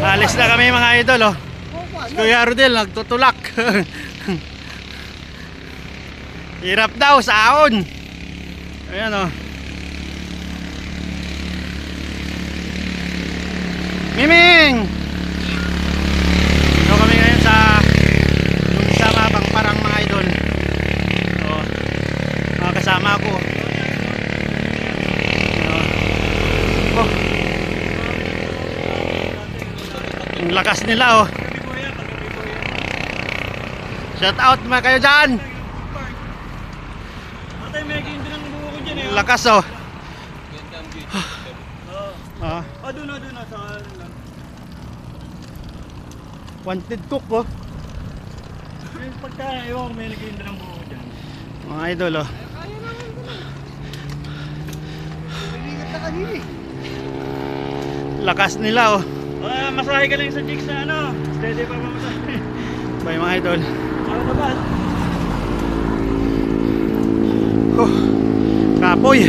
Alis na kami mga idol, oh. Si Kuya Rodel nagtutulak. Hirap daw saon. Ayan, oh. Miming! Ito kami ngayon sa yung sama pang parang mga idol. Oh, mga kasama ko. Oh. Ang lakas nila, oh. Shout out mga kayo dyan. Ang lakas, oh. Doon na sa Wanted cook, oh. pagka ewan may naging ng buo dyan. Mga idol, oh. Lakas nila, oh. Masahe ka lang sa jigs na ano. Steady pa mamasahe. Bye mga idol. Ano ba? Oh, kapoy.